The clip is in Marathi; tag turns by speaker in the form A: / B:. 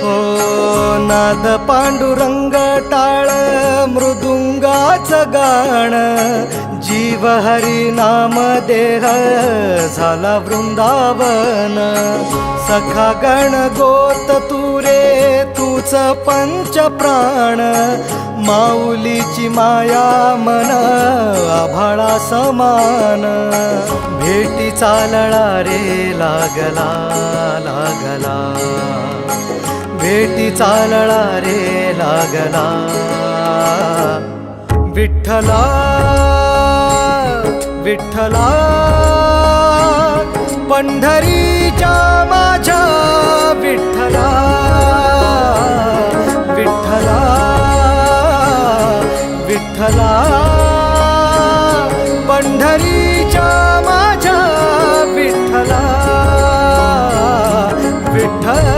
A: हो नाद पांडुरंग टाळ मृदुंगाचं गाण जीव हरी नाम देह झाला वृंदावन सखा गण गोत तुरे तूच पंच प्राण माऊलीची माया मन आभाळा समान भेटी चालळा रे लागला लागला भेटी चालळा रे लागला विठ्ठला विठ्ठला पंढरीच्या माझ्या विठ्ठला विठ्ठला विठ्ठला पंढरी